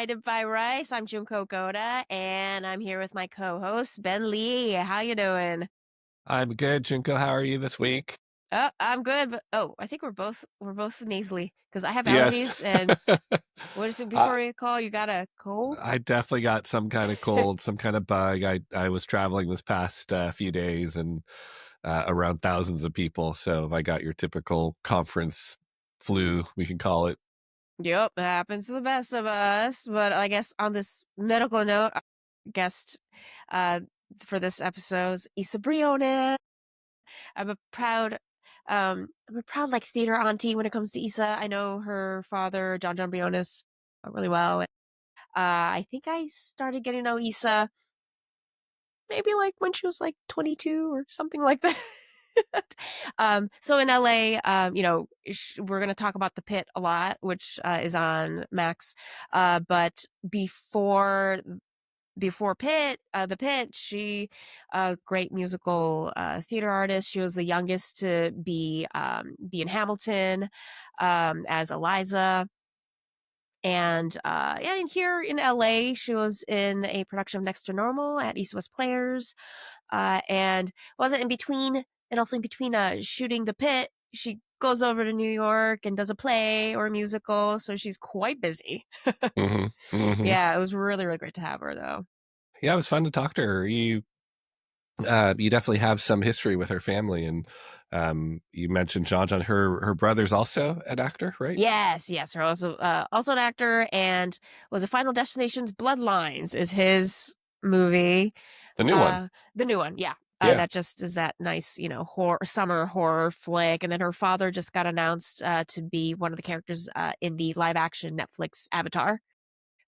Guided by Rice. I'm Junko Goda, and I'm here with my co-host Ben Lee. How you doing? I'm good, Junko. How are you this week? Oh, I'm good, but I think we're both nasally because I have Yes. allergies. And what is it I before we call? You got a cold? I definitely got some kind of cold, some kind of bug. I was traveling this past few days and around thousands of people, so I got your typical conference flu, we can call it. Yep, it happens to the best of us. But I guess on this medical note, our guest uh, for this episode is Isa Briones. I'm a proud like theater auntie when it comes to Issa. I know her father, John Bionis, really well. I think I started getting to know Issa maybe like when she was like 22 or something like that. So in LA, we're going to talk about the Pit a lot, which is on Max. But before Pitt, the Pit, she a great musical theater artist. She was the youngest to be in Hamilton as Eliza. And yeah, and here in LA, she was in a production of Next to Normal at East West Players. And wasn't in between, and also in between shooting the Pit, she goes over to New York and does a play or a musical. So she's quite busy. hmm hmm Yeah, it was really, really great to have her though. Yeah, it was fun to talk to her. You definitely have some history with her family, and you mentioned John. Her brother's also an actor, right? Yes, her also an actor, and was a Final Destination's Bloodlines is his movie. The new one. Uh, the new one, yeah. Yeah. That just is that nice, summer horror flick. And then her father just got announced to be one of the characters in the live action Netflix Avatar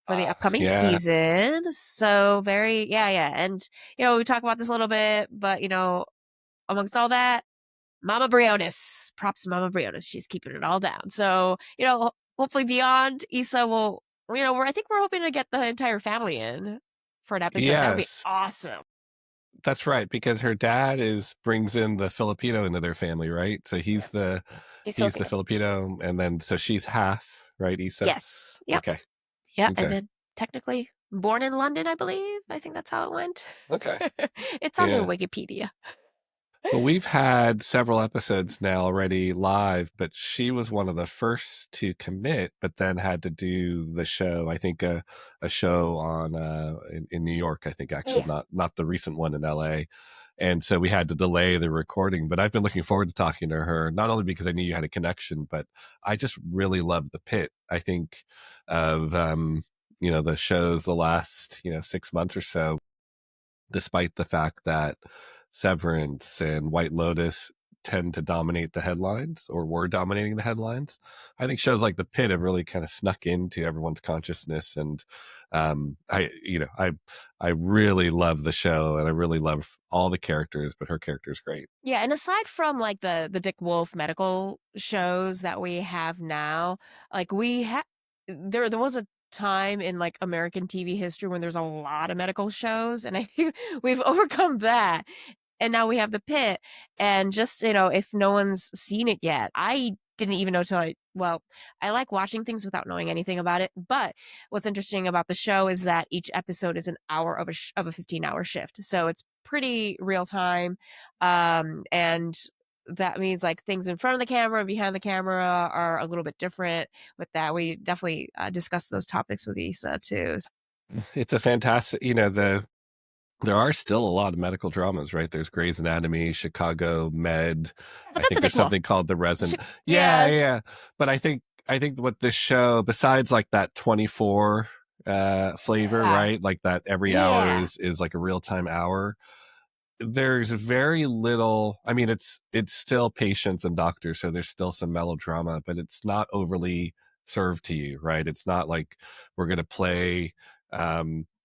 for the upcoming Yeah. season. So very, yeah. And, we talk about this a little bit, but, amongst all that, Mama Briones, props to Mama Briones. She's keeping it all down. So, hopefully beyond Issa will, I think we're hoping to get the entire family in for an episode. That would be Yes. awesome. That's right, because her dad is brings in the Filipino into their family, right? So he's Yes. the He's he's the Filipino. Filipino, and then so she's half, right, Issa? Yes. Yep. Okay. Yeah. And Okay. then technically born in London, I believe. I think that's how it went. Okay. It's on their Yeah. Wikipedia. Well, we've had several episodes now already live, but she was one of the first to commit, but then had to do the show. I think a show on in New York. I think actually Yeah. not the recent one in L.A. And so we had to delay the recording. But I've been looking forward to talking to her, not only because I knew you had a connection, but I just really love the Pit. I think of the shows the last 6 months or so, despite the fact that Severance and White Lotus tend to dominate the headlines or were dominating the headlines. I think shows like The Pit have really kind of snuck into everyone's consciousness, and I really love the show, and I really love all the characters, but her character is great. Yeah, and aside from like the Dick Wolf medical shows that we have now, like there was a time in like American TV history when there's a lot of medical shows, and I think we've overcome that. And now we have the Pit, and just, if no one's seen it yet, I didn't even know till I like watching things without knowing anything about it. But what's interesting about the show is that each episode is an hour of a 15-hour shift. So it's pretty real time. And that means like things in front of the camera and behind the camera are a little bit different with that. We definitely discussed those topics with Issa too. It's a fantastic, there are still a lot of medical dramas, right? There's Grey's Anatomy, Chicago Med. But I that's a think Dick there's Wolf. something called The Resident. Yeah, Yeah. yeah. But I think what this show, besides like that 24 flavor, Yeah. right? Like that every hour Yeah. is like a real-time hour. There's very little. I mean, it's still patients and doctors, so there's still some melodrama, but it's not overly served to you, right? It's not like we're going to play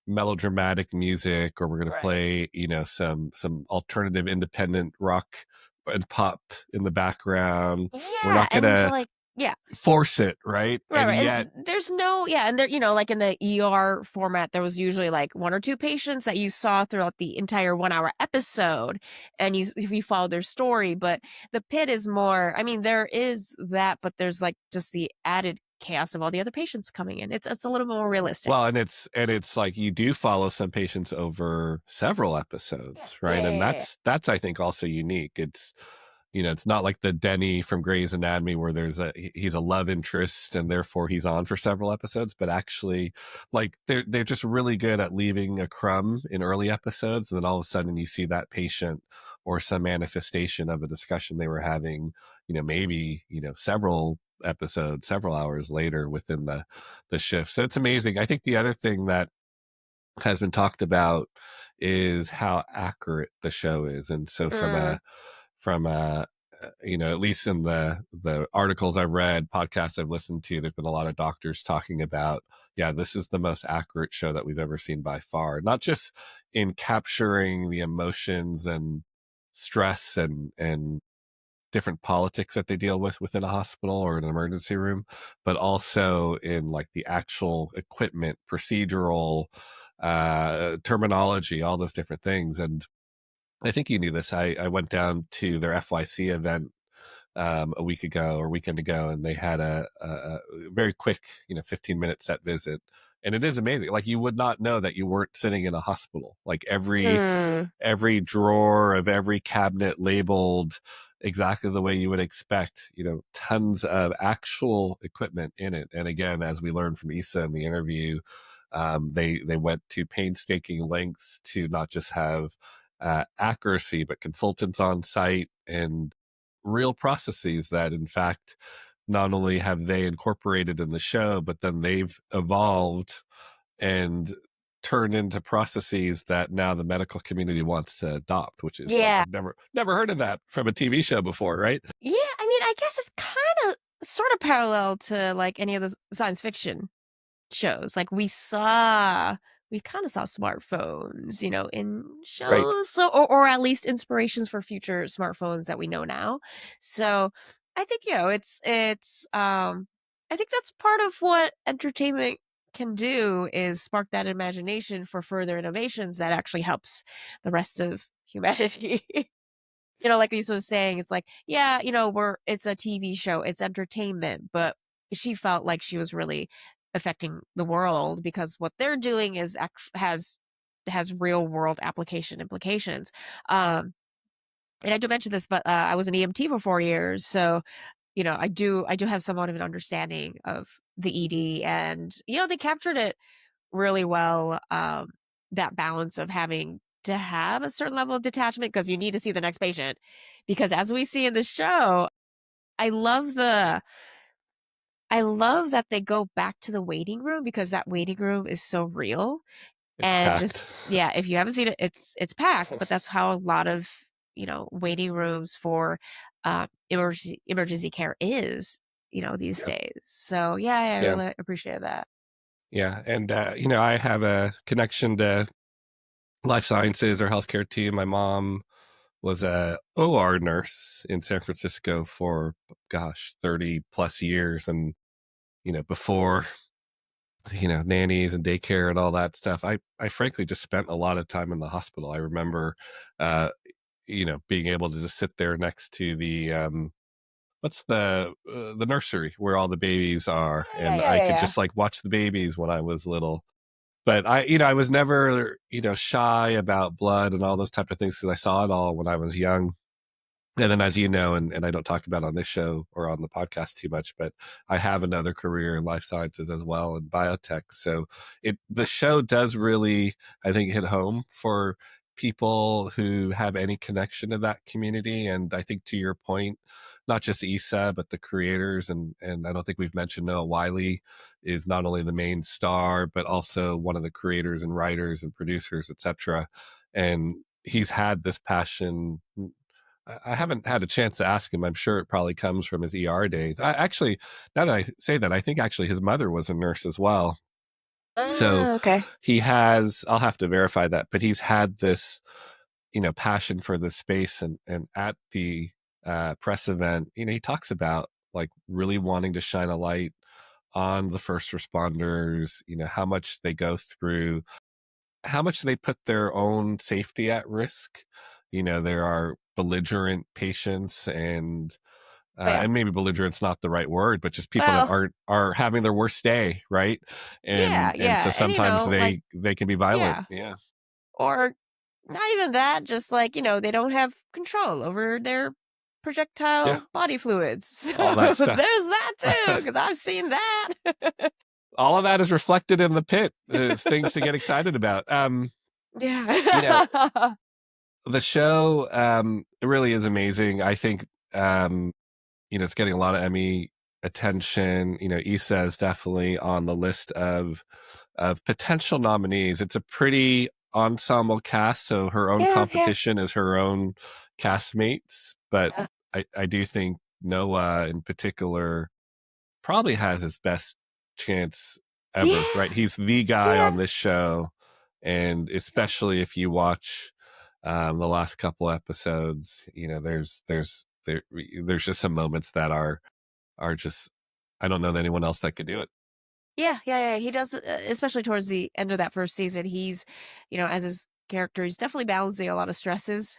melodramatic music, or we're going to Right. play some alternative independent rock and pop in the background. We're Yeah, not going and to like yeah, force it, right? And right, yet, and there's no yeah, and there, like in the ER format, there was usually like one or two patients that you saw throughout the entire 1 hour episode, and you follow their story. But the Pit is more. I mean, there is that, but there's like just the added chaos of all the other patients coming in. It's a little bit more realistic. Well, and it's like you do follow some patients over several episodes, right? And Yeah. that's I think also unique. It's it's not like the Denny from Grey's Anatomy where he's a love interest and therefore he's on for several episodes, but actually like they're just really good at leaving a crumb in early episodes, and then all of a sudden you see that patient or some manifestation of a discussion they were having, maybe, several episodes, several hours later within the shift. So it's amazing. I think the other thing that has been talked about is how accurate the show is. And so Mm, from a at least in the articles I've read, podcasts I've listened to, there've been a lot of doctors talking about, yeah, this is the most accurate show that we've ever seen by far, not just in capturing the emotions and stress and different politics that they deal with within a hospital or an emergency room, but also in like the actual equipment, procedural terminology, all those different things. And I think you knew this. I went down to their FYC event a week ago or weekend ago, and they had a very quick, 15-minute set visit. And it is amazing. Like you would not know that you weren't sitting in a hospital. Like mm. every drawer of every cabinet labeled exactly the way you would expect, tons of actual equipment in it. And again, as we learned from Issa in the interview, they went to painstaking lengths to not just have accuracy, but consultants on site and real processes that, in fact, not only have they incorporated in the show, but then they've evolved and turned into processes that now the medical community wants to adopt, which is like Yeah. I've never heard of that from a TV show before, right? Yeah, I mean, I guess it's kind of sort of parallel to like any of the science fiction shows. Like we kind of saw smartphones, in Right. shows, so or at least inspirations for future smartphones that we know now. So I think it's I think that's part of what entertainment can do is spark that imagination for further innovations that actually helps the rest of humanity. Like Lisa was saying, it's like, yeah, it's a TV show, it's entertainment, but she felt like she was really affecting the world because what they're doing is has real world application implications. Um, and I do mention this, but I was an EMT for 4 years, so I do have somewhat of an understanding of the ED, and they captured it really well, that balance of having to have a certain level of detachment because you need to see the next patient. Because as we see in the show, I love the I love that they go back to the waiting room because that waiting room is so real. It's And just packed. yeah, if you haven't seen it, it's packed, but that's how a lot of, waiting rooms for emergency care is, these Yeah. days. So yeah, I Yeah. really appreciate that. Yeah. And, I have a connection to life sciences or healthcare too. My mom was a OR nurse in San Francisco for, gosh, 30 plus years. And, before, nannies and daycare and all that stuff, I frankly just spent a lot of time in the hospital. I remember, uh, being able to just sit there next to what's the nursery where all the babies are, Yeah, and yeah, I yeah, could yeah. just like watch the babies when I was little. But I was never, shy about blood and all those type of things because I saw it all when I was young. And then, as you know, and I don't talk about on this show or on the podcast too much, but I have another career in life sciences as well in biotech. So the show does really, I think, hit home for people who have any connection to that community. And I think to your point, not just Issa, but the creators, and I don't think we've mentioned Noah Wiley is not only the main star, but also one of the creators and writers and producers, etc. And he's had this passion. I haven't had a chance to ask him. I'm sure it probably comes from his ER days. I actually, now that I say that, I think actually his mother was a nurse as well. So Okay. I'll have to verify that, but he's had this, passion for this space. And at the press event, he talks about like really wanting to shine a light on the first responders, how much they go through, how much they put their own safety at risk. There are belligerent patients and Oh, yeah. And maybe belligerent's not the right word, but just people that Well, are having their worst day, right? yeah, And so yeah, and, sometimes like they can be violent. yeah, Yeah, or not even that, just, like, they don't have control over their yeah, projectile body fluids. all So, that there's stuff. that too, because 'cause I've seen that. All of that is reflected in the pit. Things to get excited about. You know, Yeah. the show it really is amazing. I think it's getting a lot of Emmy attention. Issa is definitely on the list of potential nominees. It's a pretty ensemble cast, so her own Yeah, yeah. competition is her own castmates. But Yeah. I do think Noah in particular probably has his best chance ever, Yeah, right? He's the guy yeah. on this show, and especially if you watch the last couple episodes, there's just some moments that are just I don't know that anyone else that could do it. Yeah, yeah, yeah, he does, especially towards the end of that first season, he's, as his character, he's definitely balancing a lot of stresses,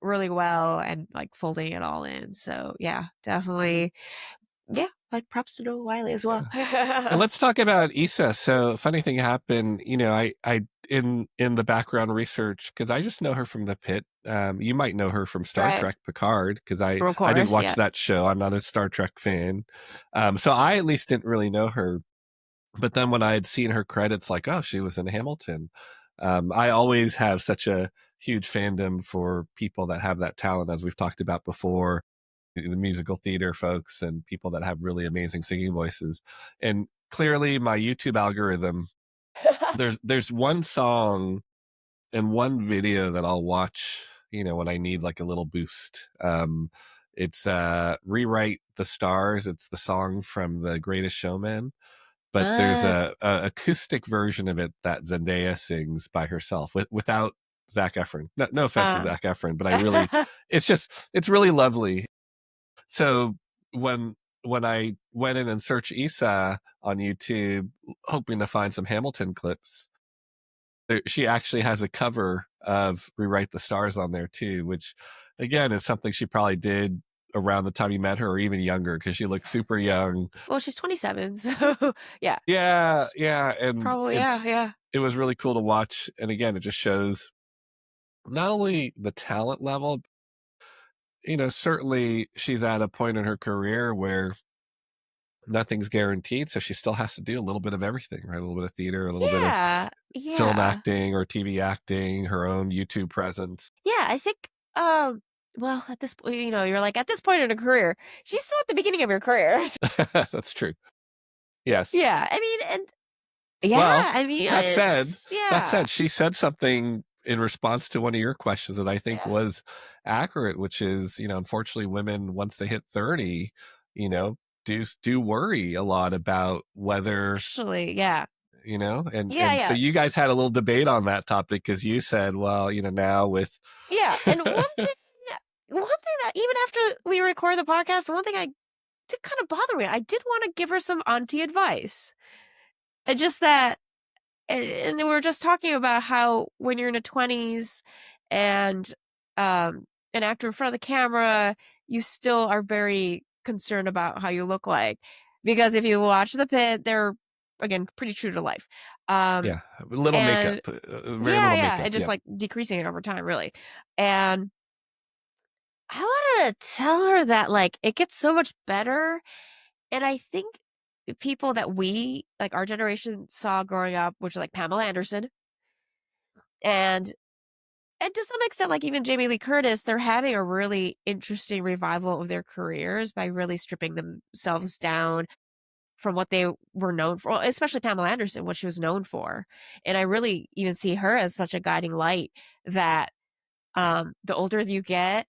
really well and, like, folding it all in, so, yeah, definitely yeah, like, props to Noah Wyle as well. Yeah. And let's talk about Issa. So funny thing happened, I in the background research because I just know her from the pit. You might know her from Star Right. Trek Picard because I Of I didn't course, watch yeah. that show. I'm not a Star Trek fan, so I at least didn't really know her. But then when I had seen her credits, like, oh, she was in Hamilton. I always have such a huge fandom for people that have that talent, as we've talked about before, the musical theater folks and people that have really amazing singing voices. And clearly, my YouTube algorithm, there's one song and one video that I'll watch, when I need like a little boost. It's "Rewrite the Stars." It's the song from The Greatest Showman, but there's Uh, a acoustic version of it that Zendaya sings by herself without Zac Efron. No offense to uh. Zac Efron, but it's really lovely. So when I went in and searched Issa on YouTube, hoping to find some Hamilton clips, she actually has a cover of "Rewrite the Stars" on there too, which again is something she probably did around the time you met her, or even younger, because she looks super young. Well, she's 27, so yeah. Yeah, yeah, and Probably, yeah, yeah. it was really cool to watch. And again, it just shows not only the talent level, certainly she's at a point in her career where nothing's guaranteed, so she still has to do a little bit of everything, right? A little bit of theater, a little bit of Yeah, film yeah. acting or TV acting, her own YouTube presence. Yeah, I think, well, at this point, you're like, at this point in a career, she's still at the beginning of your career. That's true. Yes. Yeah, I mean, and yeah, Well, I mean, that said, it's yeah, she said something in response to one of your questions that I think yeah. was accurate, which is, unfortunately, women once they hit 30, you know, do worry a lot about whether, Actually, yeah. Yeah, and so yeah. you guys had a little debate on that topic because you said, well, now with Yeah, and one thing that even after we record the podcast, the one thing I did kind of bother me, I did wanna give her some auntie advice. And just that and then we were just talking about how when you're in your 20s and, an actor in front of the camera, you still are very concerned about how you look like. Because if you watch The Pit, they're, again, pretty true to life. Um, yeah, little makeup, and very yeah, little yeah, makeup. and just, Yeah. like, decreasing it over time, really. And I wanted to tell her that, like, it gets so much better, and I think people that we, like, our generation saw growing up, which are, like, Pamela Anderson, and and to some extent, like, even Jamie Lee Curtis, they're having a really interesting revival of their careers by really stripping themselves down from what they were known for, well, especially Pamela Anderson, what she was known for, and I really even see her as such a guiding light that, the older you get,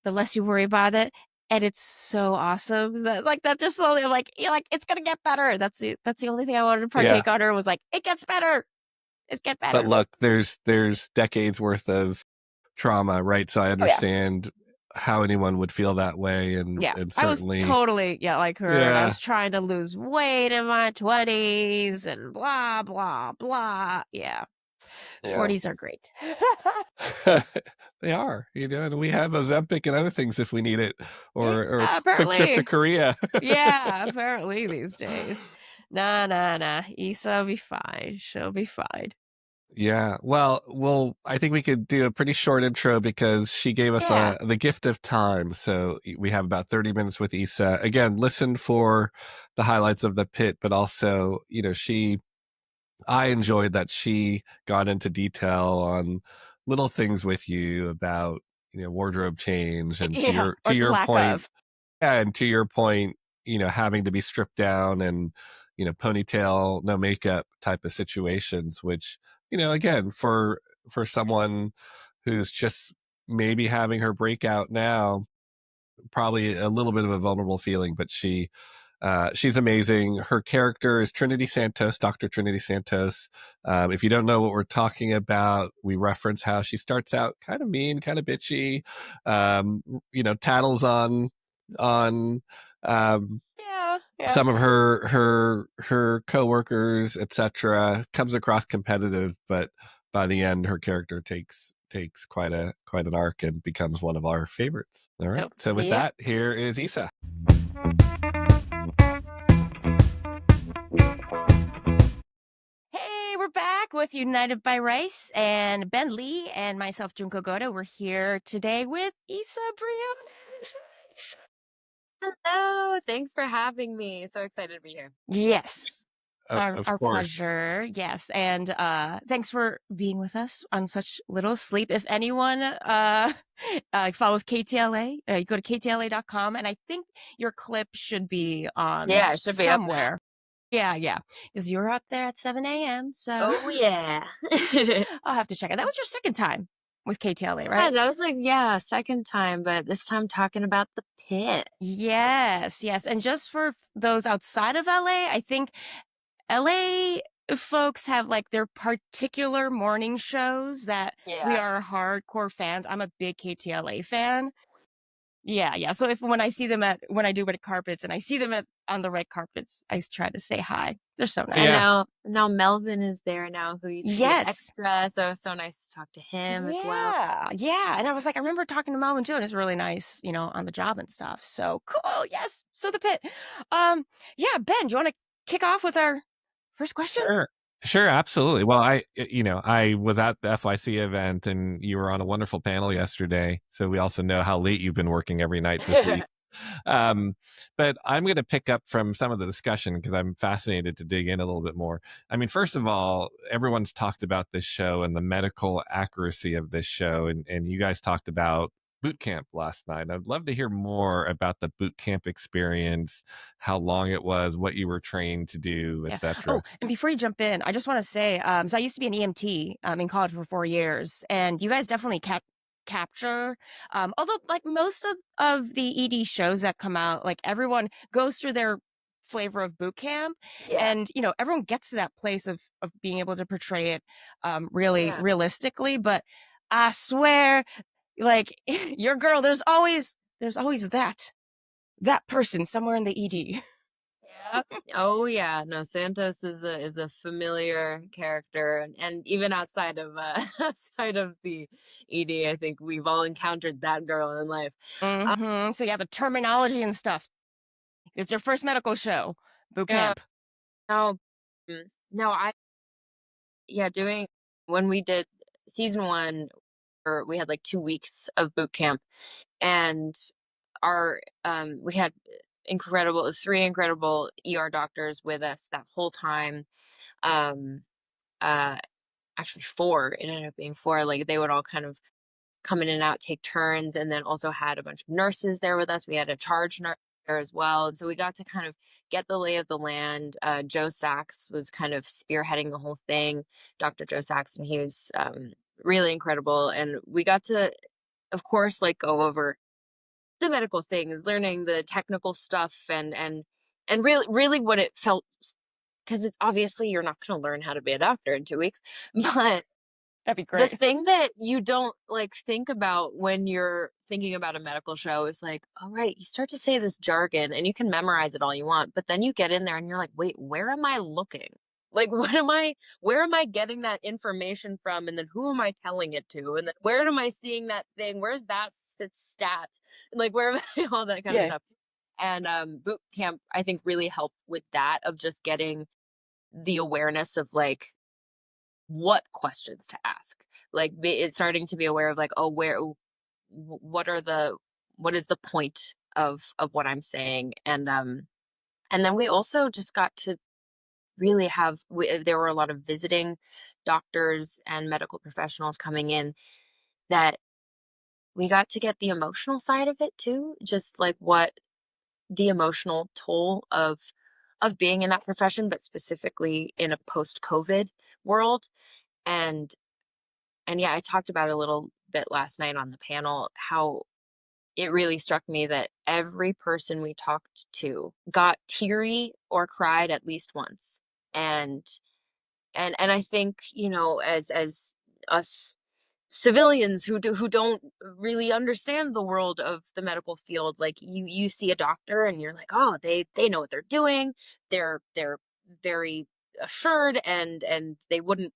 the less you worry about it, and it's so awesome that like, that just slowly I'm like, "Yeah, like, it's gonna get better." That's the only thing I wanted to Yeah. partake on her was like, "It gets better. It's get But better." look, there's decades worth of trauma, right? So I Oh, yeah. understand how anyone would feel that way, and Yeah. I was certainly, totally, yeah, like her, and I yeah, was trying to lose weight in my 20s and blah, blah, blah. Yeah. Yeah. 40s are great. They are, and we have Ozempic and other things if we need it, Yeah, or quick trip to apparently. Korea. Yeah, apparently these days. Nah, nah, nah. Issa will be fine. She'll be fine. Yeah. Well, I think we could do a pretty short intro because she gave us Yeah. the gift of time. So we have about 30 minutes with Issa. Again, listen for the highlights of the pit, but also, I enjoyed that she got into detail on little things with you about, wardrobe change, and to Yeah, your or to the your lack point, of. yeah, and to your point, having to be stripped down and, ponytail, no makeup type of situations, which, again, for someone who's just maybe having her breakout now, probably a little bit of a vulnerable feeling, but she's amazing. Her character is Trinity Santos, Dr. Trinity Santos. If you don't know what we're talking about, we reference how she starts out kind of mean, kind of bitchy, tattles on Yeah, yeah. some of her coworkers, etc. Comes across competitive, but by the end, her character takes quite an arc and becomes one of our favorites. All right. Oh, So with yep. that, here is Issa. Hey, we're back with United by Rice and Ben Lee and myself, Junko Goda. We're here today with Isa Briones. Hello, thanks for having me. So excited to be here. Yes. Of Our course. pleasure. Yes. And thanks for being with us on such little sleep. If anyone follows KTLA, you go to ktla.com, and I think your clip should be on Yeah, it should be up now. somewhere. Yeah, yeah. Because you're up there at 7 a.m. So Oh yeah. I'll have to check it. That was your second time with KTLA, Yeah, right? that was like, yeah, second time, but this time talking about the pit. Yes, yes. And just for those outside of LA, I think LA folks have like their particular morning shows that we Yeah. are hardcore fans. I'm a big KTLA fan. Yeah, yeah. So if when I do red carpets and I see them on the red carpets, I try to say hi. They're so And Yeah. nice. now Melvin is there now who used to be an Yes. extra, so it's so nice to talk to him as well. Yeah, yeah. And I was like, I remember talking to Melvin too, and it's really nice, on the job and stuff. So cool. Yes. So the pit. Um, yeah, Ben, do you want to kick off with our first question? Sure. Sure, absolutely. Well, I was at the FYC event and you were on a wonderful panel yesterday. So we also know how late you've been working every night this week. Um, but I'm going to pick up from some of the discussion because I'm fascinated to dig in a little bit more. I mean, first of all, everyone's talked about this show and the medical accuracy of this show. And you guys talked about boot camp last night. I'd love to hear more about the boot camp experience, how long it was, what you were trained to do, Yeah. Oh, etc. and before you jump in, I just want to say, so I used to be an EMT in college for 4 years, and you guys definitely capture, although like most of the ED shows that come out, like everyone goes through their flavor of boot camp, Yeah. and everyone gets to that place of being able to portray it really Yeah. realistically. But I swear, like your girl, there's always that person somewhere in the ED. Yep. Oh yeah. No, Santos is a familiar character, and even outside of outside of the ED, I think we've all encountered that girl in life. So yeah, the terminology and stuff. It's your first medical show, boot Yeah. camp. No, no, I yeah, doing when we did season one, or we had like 2 weeks of boot camp, and our we had incredible three incredible ER doctors with us that whole time. Um, uh, actually four. It ended up being four. Like they would all kind of come in and out, take turns, and then also had a bunch of nurses there with us. We had a charge nurse there as well. And so we got to kind of get the lay of the land. Joe Sachs was kind of spearheading the whole thing, Dr. Joe Sachs, and he was really incredible. And we got to, of course, like go over the medical things, learning the technical stuff, and really what it felt, because it's obviously you're not going to learn how to be a doctor in 2 weeks, but That'd be the great. thing that you don't like think about when you're thinking about a medical show is like, all right, you start to say this jargon and you can memorize it all you want, but then you get in there and you're like, wait, where am I looking? Like, where am I getting that information from? And then who am I telling it to? And then where am I seeing that thing? Where's that stat? Like, where am I, all that kind of Yeah. stuff. And boot camp, I think, really helped with that, of just getting the awareness of like what questions to ask. Like, it's starting to be aware of like, oh, what are the, what is the point of what I'm saying? And then we also just got to really have, there were a lot of visiting doctors and medical professionals coming in, that we got to get the emotional side of it too, just like what the emotional toll of being in that profession, but specifically in a post-COVID world. And yeah, I talked about it a little bit last night on the panel, how it really struck me that every person we talked to got teary or cried at least once. And I think, you know, as us civilians who don't really understand the world of the medical field, like, you see a doctor and you're like, oh, they know what they're doing, they're very assured, and they wouldn't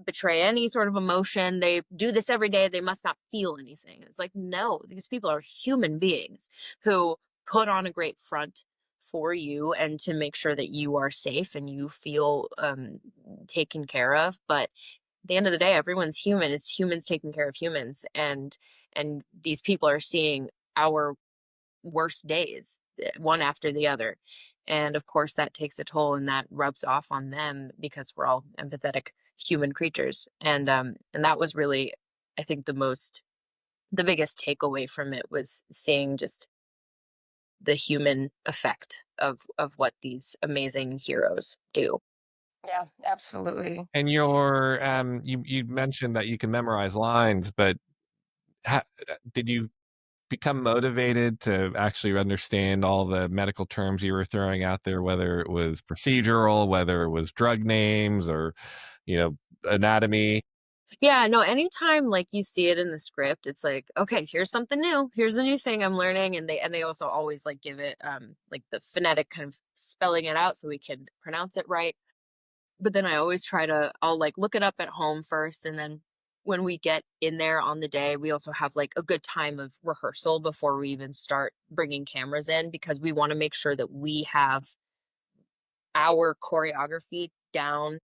betray any sort of emotion, they do this every day, they must not feel anything. It's like, no, these people are human beings who put on a great front for you and to make sure that you are safe and you feel taken care of. But at the end of the day, everyone's human. It's humans taking care of humans, and these people are seeing our worst days, one after the other. And of course, that takes a toll, and that rubs off on them, because we're all empathetic human creatures. And that was really, I think, the biggest takeaway from it, was seeing just the human effect of what these amazing heroes do. Yeah, absolutely. And you mentioned that you can memorize lines, but did you become motivated to actually understand all the medical terms you were throwing out there, whether it was procedural, whether it was drug names, or, anatomy? Yeah, no, anytime like you see it in the script, it's like, okay, here's something new. Here's a new thing I'm learning. And they also always like give it like the phonetic kind of spelling it out so we can pronounce it right. But then I always I'll like look it up at home first, and then when we get in there on the day, we also have like a good time of rehearsal before we even start bringing cameras in, because we want to make sure that we have our choreography down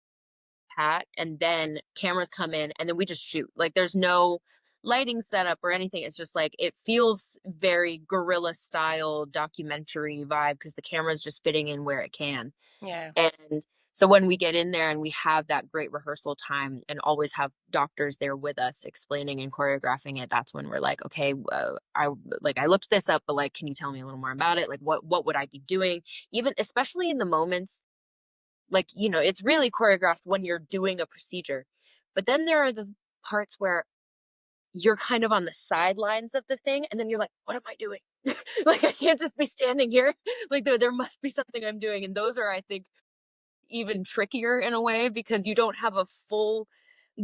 pat, and then cameras come in and then we just shoot. Like, there's no lighting setup or anything. It's just like, it feels very guerrilla style documentary vibe, because the camera's just fitting in where it can. Yeah. And so when we get in there and we have that great rehearsal time, and always have doctors there with us explaining and choreographing it, that's when we're like, okay, I looked this up, but like, can you tell me a little more about it? Like, what would I be doing? Even especially in the moments, like, you know, it's really choreographed when you're doing a procedure, but then there are the parts where you're kind of on the sidelines of the thing, and then you're like, what am I doing? Like, I can't just be standing here. Like, there must be something I'm doing. And those are, I think, even trickier in a way, because you don't have a full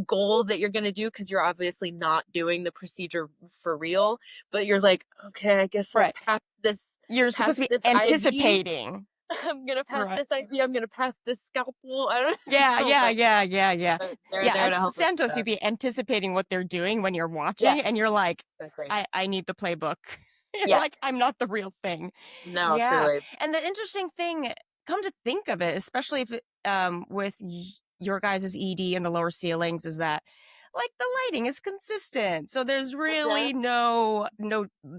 goal that you're going to do, because you're obviously not doing the procedure for real, but you're like, okay, I guess I'll Right. pass You're supposed to be this IV. anticipating. I'm gonna pass Right. this IV. I'm gonna pass this scalpel. I don't Yeah, know, yeah, but yeah, yeah, yeah. they're Yeah, there to as help us with Santos, you'd that. be anticipating what they're doing when you're watching, and Yes, you're like, exactly. I need the playbook. You're Yes. like, I'm not the real thing. No, Yeah. truly. And the interesting thing, come to think of it, especially if with your guys' ED and the lower ceilings, is that like the lighting is consistent. So there's Mhm. really no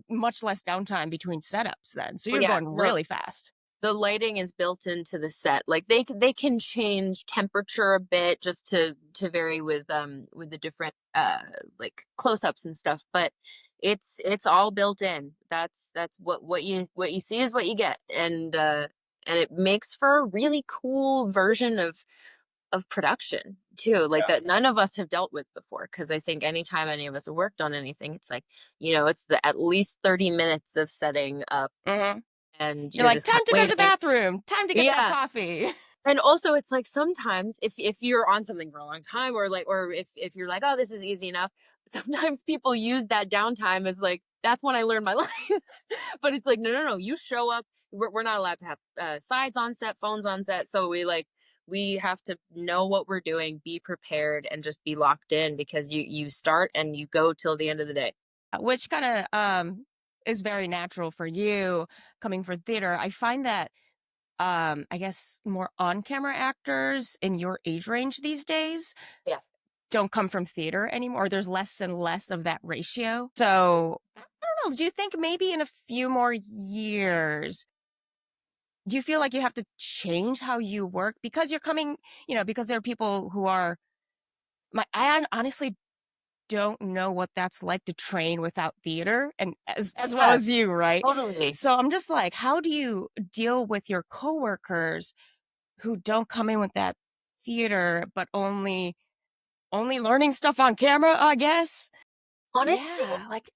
much less downtime between setups then. So Well, you're yeah, going no, really fast. the lighting is built into the set. Like, they can change temperature a bit, just to vary with the different like close-ups and stuff, but it's all built in. That's what you see is what you get. And it makes for a really cool version of production too, like, Yeah. that none of us have dealt with before. Because I think anytime any of us have worked on anything, it's like, you know, it's the at least 30 minutes of setting up, Hmm. and You're you're like, just time to go to the waiting. bathroom. Time to get that Yeah. coffee. And also, it's like, sometimes if you're on something for a long time, or like, or if you're like, oh, this is easy enough, sometimes people use that downtime as like, that's when I learned my lines. But it's like, no, no, no, you show up. We're not allowed to have sides on set, phones on set, so we like, we have to know what we're doing, be prepared, and just be locked in, because you start and you go till the end of the day. Which kinda, is very natural for you coming from theater. I find that, I guess more on-camera actors in your age range these days Yes. don't come from theater anymore. There's less and less of that ratio. So, I don't know, do you think maybe in a few more years, do you feel like you have to change how you work? Because you're coming, because there are people who are honestly don't know what that's like to train without theater and as well Yeah, as you, right? totally. So I'm just like, how do you deal with your coworkers who don't come in with that theater, but only learning stuff on camera, I guess? Honestly, Yeah, like,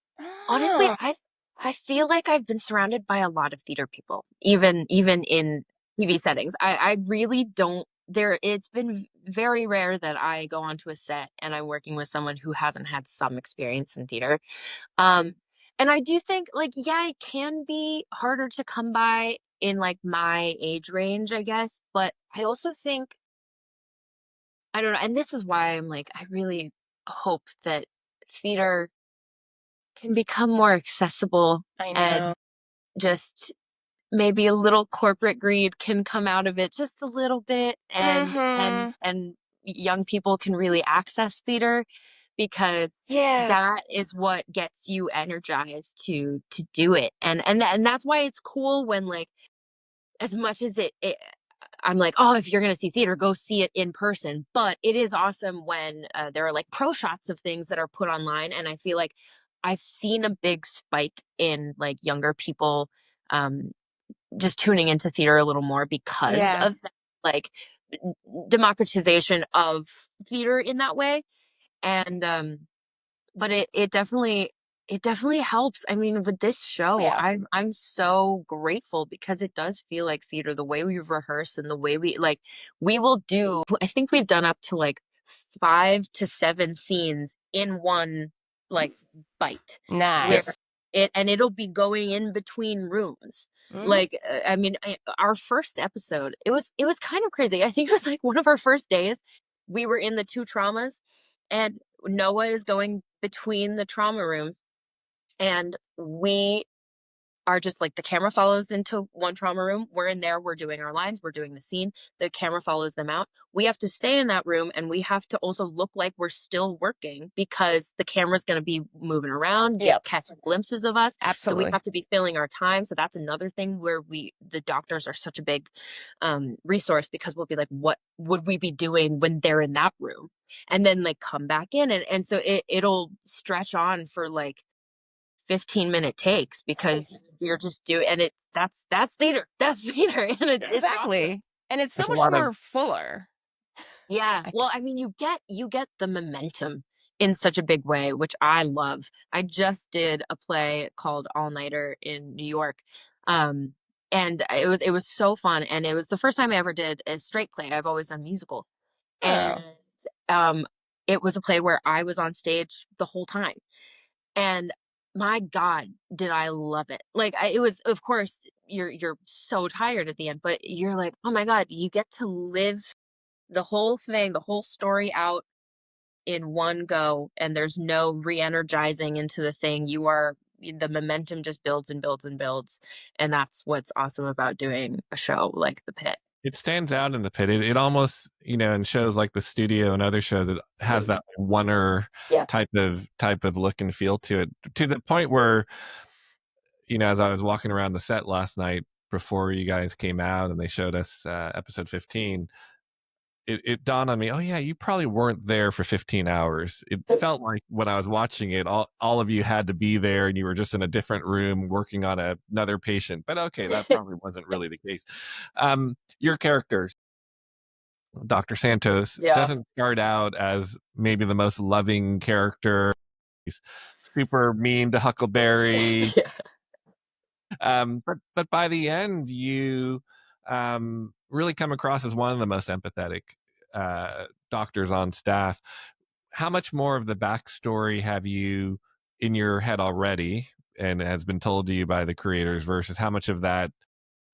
honestly, ah, I feel like I've been surrounded by a lot of theater people, even in TV settings. I really don't there it's been very rare that I go onto a set and I'm working with someone who hasn't had some experience in theater. Um, and I do think, like, yeah, it can be harder to come by in like my age range, I guess, but I also think, I don't know, and this is why I'm like, I really hope that theater can become more accessible, I and know. just maybe a little corporate greed can come out of it just a little bit, and Mhm. young people can really access theater, because Yeah. that is what gets you energized to do it. And that's why it's cool when, like, as much as I'm like, oh, if you're going to see theater, go see it in person. But it is awesome when there are like pro shots of things that are put online. And I feel like I've seen a big spike in like younger people um, just tuning into theater a little more because Yeah. of that, like, democratization of theater in that way. And but it definitely helps. I mean, with this Oh, show, yeah. I'm so grateful, because it does feel like theater, the way we rehearse and the way we, like, we will do, I think we've done up to like 5 to 7 scenes in one, like, bite, where Nice. it'll be going in between rooms. Mhm. Like, I mean, our first episode, it was kind of crazy. I think it was like one of our first days. We were in the 2 traumas, and Noah is going between the trauma rooms, and we are just like, the camera follows into one trauma room. We're in there, we're doing our lines, we're doing the scene. The camera follows them out. We have to stay in that room, and we have to also look like we're still working, because the camera's going to be moving around, get Yep. catching glimpses of us. So we Absolutely. have to be filling our time. So that's another thing where the doctors are such a big resource, because we'll be like, what would we be doing when they're in that room? And then like come back in, and so it'll stretch on for like 15-minute takes, because you're just doing, and that's theater. That's theater, and it's awesome. Exactly. And it's so There's a much lot of more fuller. Yeah. I Well, I mean, you get the momentum in such a big way, which I love. I just did a play called All Nighter in New York. Um and it was so fun, and it was the first time I ever did a straight play. I've always done musicals. And Oh. um it was a play where I was on stage the whole time. And my God, did I love it. Like, it was, of course, you're so tired at the end, but you're like, oh my God, you get to live the whole thing, the whole story out in one go, and there's no re-energizing into the thing. The momentum just builds and builds and builds. And that's what's awesome about doing a show like The Pit. it stands out in the pit. It almost, in shows like the studio and other shows, it has that oneer Yeah. type of look and feel to it, to the point where, as I was walking around the set last night before you guys came out and they showed us episode 15, it dawned on me, oh yeah, you probably weren't there for 15 hours. It felt like when I was watching it, all of you had to be there and you were just in a different room working on another patient. But okay, that probably wasn't really the case. Your characters, Dr. Santos, Yeah. doesn't start out as maybe the most loving character. He's super mean to Huckleberry. Yeah. But by the end, you really come across as one of the most empathetic doctors on staff. How much more of the backstory have you in your head already, and has been told to you by the creators, versus how much of that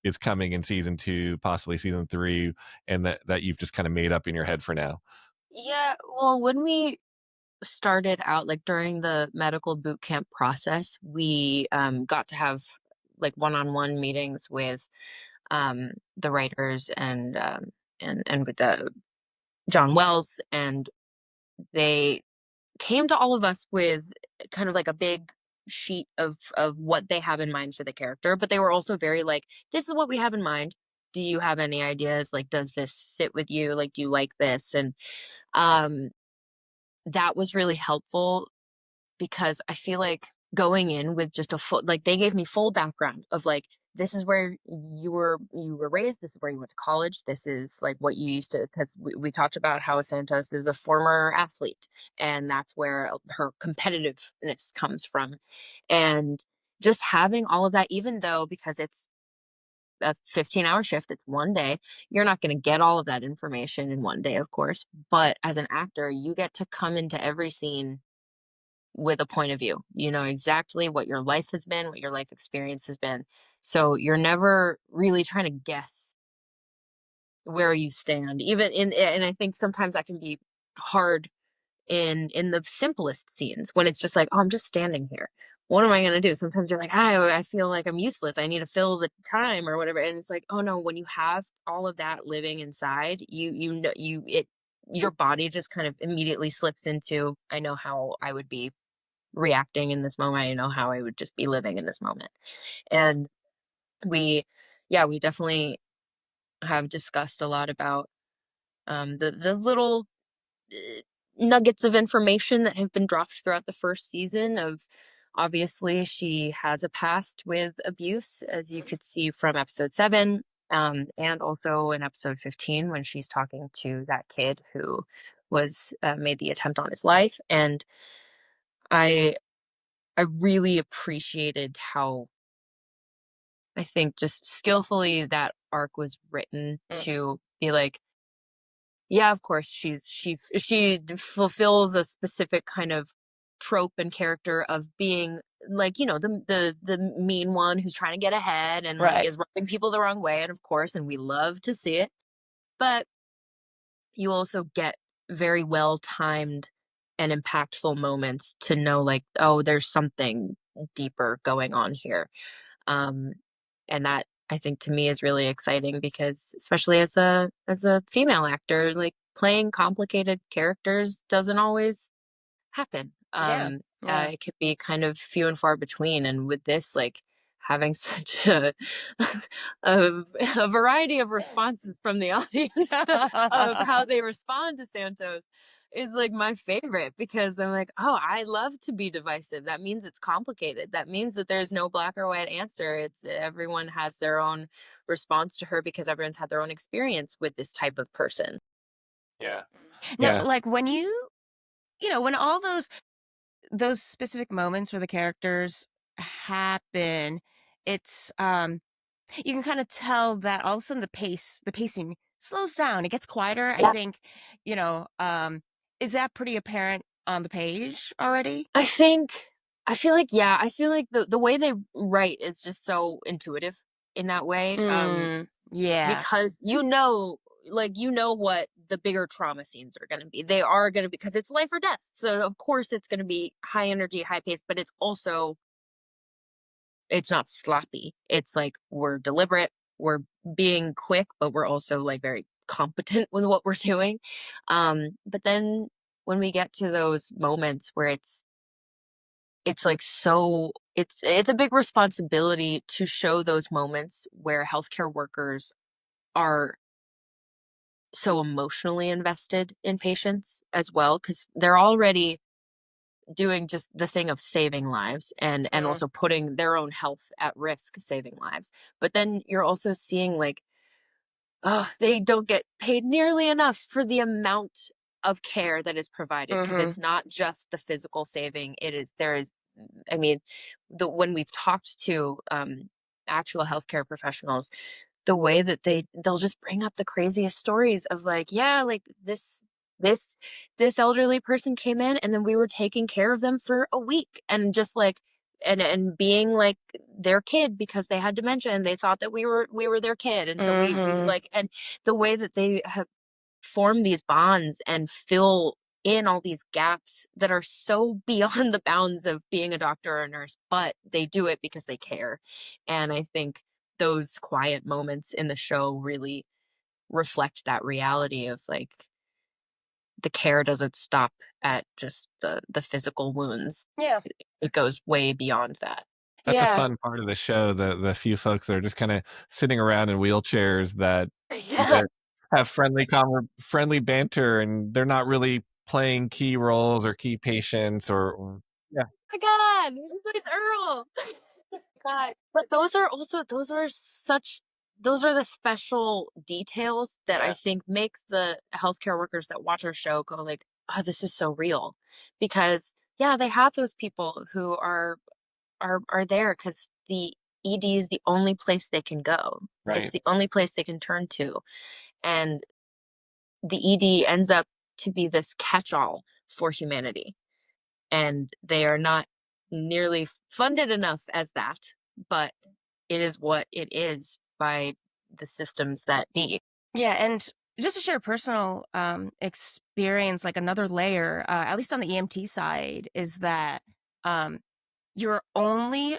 is coming in season 2, possibly season 3, and that you've just kind of made up in your head for now? Yeah, well, when we started out, like during the medical boot camp process, we got to have like one-on-one meetings with the writers and with the John Wells, and they came to all of us with kind of like a big sheet of what they have in mind for the character, but they were also very like, this is what we have in mind. Do you have any ideas? Like, does this sit with you? Like, do you like this? And um that was really helpful because I feel like going in with just a full, like they gave me full background of like, this is where you were raised, this is where you went to college, this is like what you used to, because we talked about how Santos is a former athlete, and that's where her competitiveness comes from. And just having all of that, even though because it's a 15-hour shift, it's one day, you're not going to get all of that information in one day, of course, but as an actor you get to come into every scene with a point of view. You know exactly what your life has been, what your life experience has been. So you're never really trying to guess where you stand. Even in, and I think sometimes that can be hard in the simplest scenes when it's just like, oh, I'm just standing here. What am I going to do? Sometimes you're like, I feel like I'm useless. I need to fill the time or whatever. And it's like, oh no, when you have all of that living inside, you know, your body just kind of immediately slips into, I know how I would be reacting in this moment. I know how I would just be living in this moment. And we, yeah, we definitely have discussed a lot about the little nuggets of information that have been dropped throughout the first season of, obviously she has a past with abuse, as you could see from episode 7, and also in episode 15 when she's talking to that kid who was made the attempt on his life. And I I really appreciated how, I think, just skillfully that arc was written to be like, yeah, of course she fulfills a specific kind of trope and character of being like, you know, the mean one who's trying to get ahead and like Right. is rubbing people the wrong way, and of course, and we love to see it. But you also get very well timed and impactful moments to know like, oh, there's something deeper going on here. Um, and that, I think, to me is really exciting because especially as a female actor, like playing complicated characters doesn't always happen. Yeah. Yeah. It could be kind of few and far between. And with this, like having such a a, a variety of responses from the audience of how they respond to Santos is like my favorite, because I'm like, oh, I love to be divisive. That means it's complicated. That means that there's no black or white answer. It's everyone has their own response to her because everyone's had their own experience with this type of person. Yeah. Now, Yeah. like when you know, when all those specific moments where the characters happen, it's you can kind of tell that all of a sudden the pacing slows down. It gets quieter. I Yeah. think, you know, is that pretty apparent on the page already? I think I feel like, yeah, I feel like the way they write is just so intuitive in that way. Yeah. Because you know, like you know what the bigger trauma scenes are going to be. They are going to be, because it's life or death. So of course it's going to be high energy, high pace, but it's also, it's not sloppy. It's like we're deliberate, we're being quick, but we're also like very competent with what we're doing. But then when we get to those moments where it's like, so it's a big responsibility to show those moments where healthcare workers are so emotionally invested in patients as well, because they're already doing just the thing of saving lives and Mm. also putting their own health at risk saving lives. But then you're also seeing like, oh, they don't get paid nearly enough for the amount of care that is provided, because Mhm. it's not just the physical saving. It is, there is, I mean, when we've talked to actual healthcare professionals, the way that they'll just bring up the craziest stories of like, yeah, like this this elderly person came in and then we were taking care of them for a week, and just like and being like their kid because they had dementia and they thought that we were their kid. And so we Mm-hmm. like, and the way that they have formed these bonds and fill in all these gaps that are so beyond the bounds of being a doctor or a nurse, but they do it because they care. And I think those quiet moments in the show really reflect that reality of like the care doesn't stop at just the physical wounds. Yeah. It goes way beyond that. That's a Yeah. fun part of the show. The few folks that are just kind of sitting around in wheelchairs Yeah. that have friendly banter, and they're not really playing key roles or key patients or yeah, My God, who plays Earl? God. But those are the special details that I yeah, think make the healthcare workers that watch our show go like, oh, this is so real. Because yeah, they have those people who are there because the ED is the only place they can go. It's right. the only place they can turn to. And the ED ends up to be this catch-all for humanity. And they are not nearly funded enough as that, but it is what it is by the systems that be. Yeah, and just to share a personal experience, like another layer, at least on the EMT side, is that um, you're only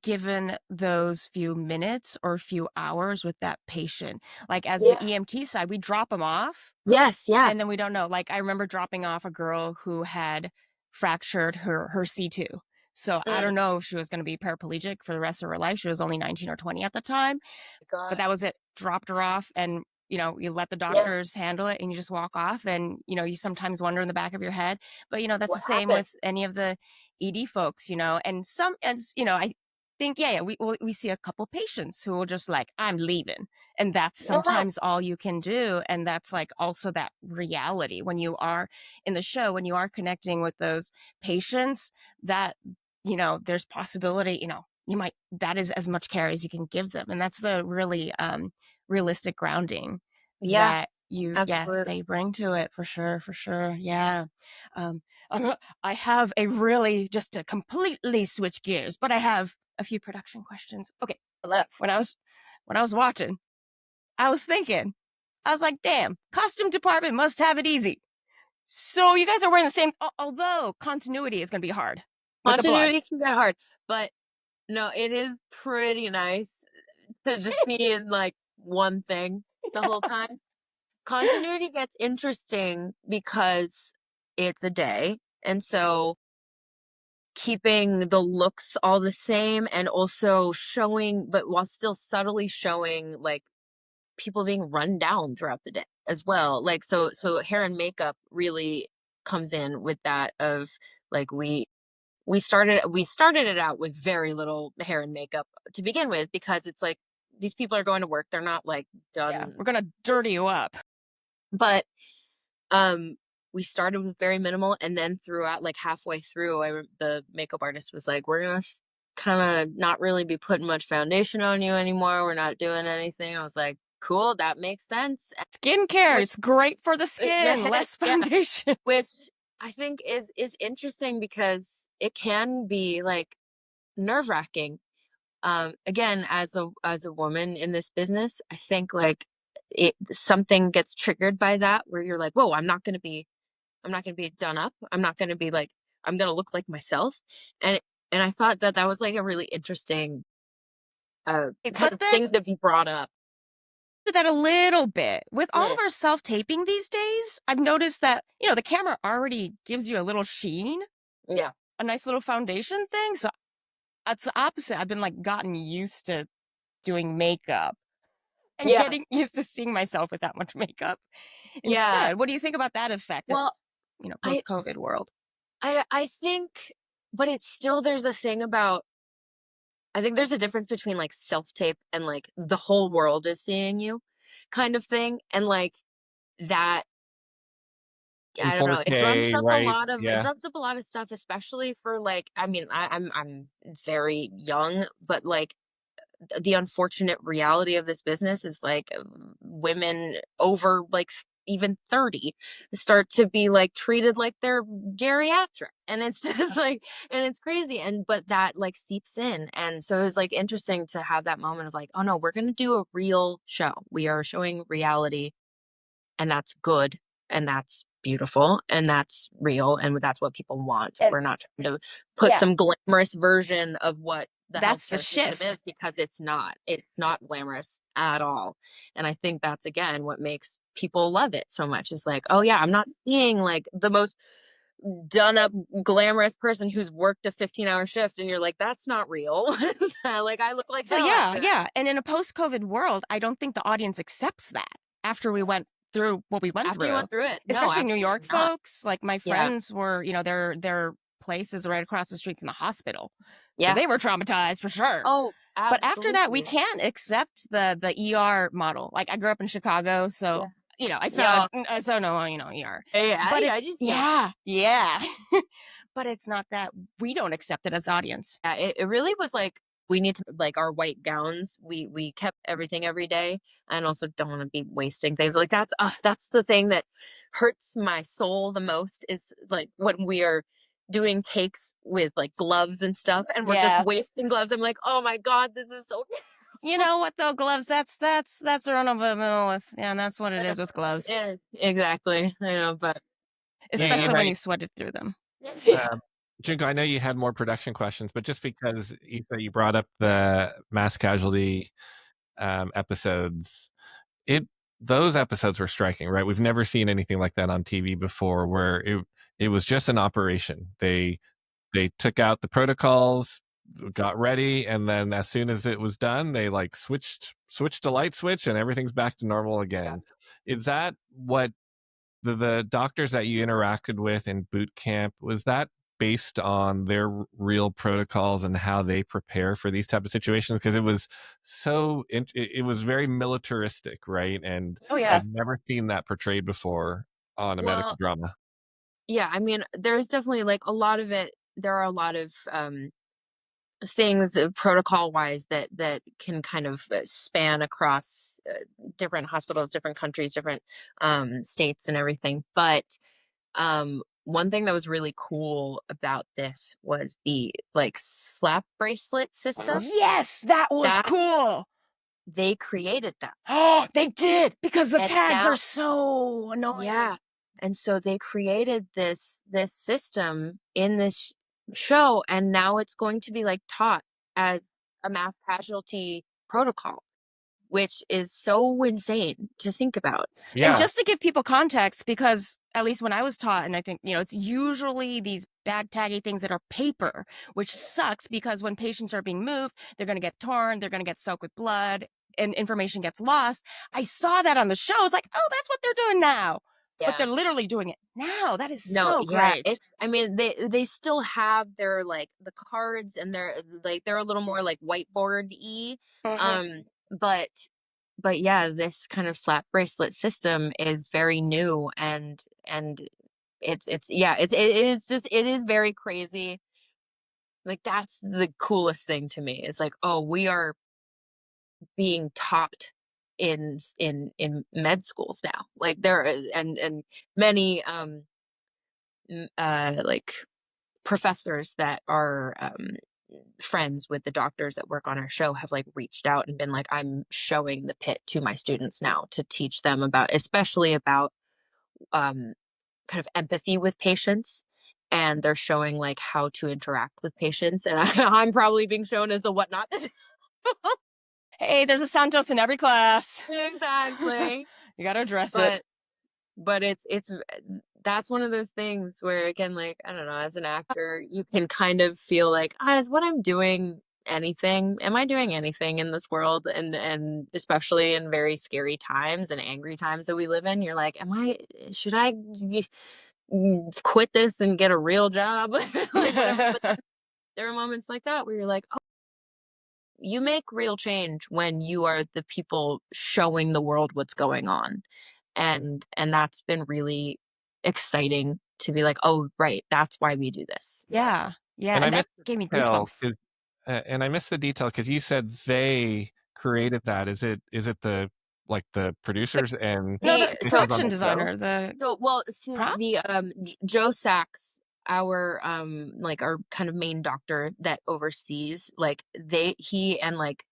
given those few minutes or few hours with that patient. Like as the Yeah. EMT side, we drop them off Yes, yeah. and then we don't know. Like I remember dropping off a girl who had fractured her C2. So I Mm, don't know if she was going to be paraplegic for the rest of her life. She was only 19 or 20 at the time, but God. that was it. Dropped her off, and you let the Yeah. doctors handle it, and you just walk off. And you sometimes wonder in the back of your head, but that's the What same happened? with any of the ED folks, and some, as I think, yeah, we see a couple patients who will just like, I'm leaving, and that's Yeah. sometimes all you can do. And that's like also that reality when you are in the show, when you are connecting with those patients, that there's possibility, you might, that is as much care as you can give them. And that's the really realistic grounding Yeah, that yeah, absolutely. they bring to it, for sure, for sure. Yeah. um I have a really, just to completely switch gears, but I have a few production questions. Okay. Hello. When I was watching, I was thinking, I was like, damn, costume department must have it easy. So you guys are wearing the same, although continuity is going to be hard with the blood. Continuity can get hard, but no, it is pretty nice to just be in like one thing the whole time. Continuity gets interesting because it's a day. And so keeping the looks all the same and also showing, but while still subtly showing like people being run down throughout the day as well. Like, so hair and makeup really comes in with that of like, we started it out with very little hair and makeup to begin with, because it's like, these people are going to work. They're not like Yeah, done. we're going to dirty you up. But um, we started with very minimal, and then throughout, like halfway through, the makeup artist was like, "We're gonna kind of not really be putting much foundation on you anymore. We're not doing anything." I was like, "Cool, that makes sense." Skincare, Which, it's great for the skin, less yeah, foundation. which I think is interesting because it can be like nerve wracking. Again, as a woman in this business, I think like something gets triggered by that where you're like, "Whoa, I'm not going to be done up. I'm not going to be like, I'm going to look like myself." And I thought that that was like a really interesting kind But of then thing to be brought up. that a little bit with all Yeah. of our self-taping these days, I've noticed that, the camera already gives you a little sheen, Yeah. a nice little foundation thing. So that's the opposite. I've been like gotten used to doing makeup and Yeah. getting used to seeing myself with that much makeup Yeah. instead. What do you think about that effect? This, Well, I post-COVID world. I think, but it's still, there's a thing about, I think there's a difference between like self tape and like the whole world is seeing you kind of thing. And like that, In I don't know. It drums 4K, up a right? lot of it Yeah. drums up a lot of stuff, especially for like, I mean, I'm very young, but like the unfortunate reality of this business is like women over like even 30 start to be like treated like they're geriatric, and it's just like, and it's crazy, and but that like seeps in. And so it was like interesting to have that moment of like, oh no, we're going to do a real show, we are showing reality, and that's good, and that's beautiful, and that's real, and that's what people want. And We're not trying to put yeah, some glamorous version of what the that's the healthcare system shift. is, because it's not glamorous at all. And I think that's again what makes people love it so much, is like, oh yeah, I'm not seeing like the most done up glamorous person who's worked a 15-hour shift, and you're like, that's not real. Like, I look like So hell yeah, after that. yeah. And in a post-COVID world, I don't think the audience accepts that after we went through what we went After you through. went through it, no, Especially New absolutely York not. folks. Like my Yeah, friends were, their place is right across the street from the hospital. So yeah. they were traumatized for sure. Oh, But after that, we absolutely. can't accept the ER model. Like I grew up in Chicago, so Yeah. I Yeah. saw no, ER. Yeah, But yeah, it's just yeah. yeah. But it's not that we don't accept it as audience. Yeah, it really was like, we need to like our white gowns. We kept everything every day, and also don't want to be wasting things. Like that's the thing that hurts my soul the most, is like when we are doing takes with like gloves and stuff, and we're just Yeah. wasting gloves. I'm like, oh my god, this is so. You know what though, gloves, that's a run of the mill with, yeah, and that's what it is with gloves. Yeah, exactly. I know, but Yeah, yeah. you're Especially when right. you sweated through them. Junko, I know you had more production questions, but just because you brought up the mass casualty episodes, it those episodes were striking, right? We've never seen anything like that on TV before, where it was just an operation. They took out the protocols, got ready, and then as soon as it was done, they like switched a light switch, and everything's back to normal again. Is that what the doctors that you interacted with in boot camp, was that based on their real protocols and how they prepare for these type of situations? Because it was it was very militaristic, right? And Oh yeah. I've never seen that portrayed before on a medical Well, drama. yeah, I mean, there's definitely like a lot of it. There are a lot of things protocol wise that can kind of span across different hospitals, different countries, different states and everything. But one thing that was really cool about this was the like slap bracelet system Yes, that was that cool. they created that. Oh, they did, because the And tags are now, so annoying. yeah. And so they created this system in this show, and now it's going to be like taught as a mass casualty protocol, which is so insane to think about. And Yeah, just to give people context, because at least when I was taught, and I think, it's usually these bag taggy things that are paper, which sucks because when patients are being moved, they're going to get torn, they're going to get soaked with blood, and information gets lost. I saw that on the show. I was like, oh, that's what they're doing now. But Yeah. they're literally doing it now. That is No, so yeah, great. it's, I mean, they still have their like the cards, and they're a little more like whiteboard-y. Mhm. Um, but yeah, this kind of slap bracelet system is very new, and it's yeah, it is just, it is very crazy. Like, that's the coolest thing to me, is like, oh, we are being taught in med schools now. Like, there and many like professors that are friends with the doctors that work on our show have like reached out and been like, I'm showing the pit to my students now to teach them about, especially about um, kind of empathy with patients. And they're showing like how to interact with patients. And I'm probably being shown as the what not to do. Hey, there's a Santos in every class. Exactly. You got to address it. But it's that's one of those things where, again, like, I don't know, as an actor, you can kind of feel like, is what I'm doing anything? Am I doing anything in this world? And especially in very scary times and angry times that we live in, you're like, should I quit this and get a real job? Like, whatever. But then there are moments like that where you're like, oh, you make real change when you are the people showing the world what's going on. And that's been really exciting to be like, oh right, that's why we do this. Yeah. Yeah. and I And that missed the gave me detail goosebumps. 'cause, and I missed the detail because you said they created that. Is it the like the producers and No, The the producers on production the show? designer, the so well, so prop? the Joe Sachs, our like our kind of main doctor that oversees, like he and like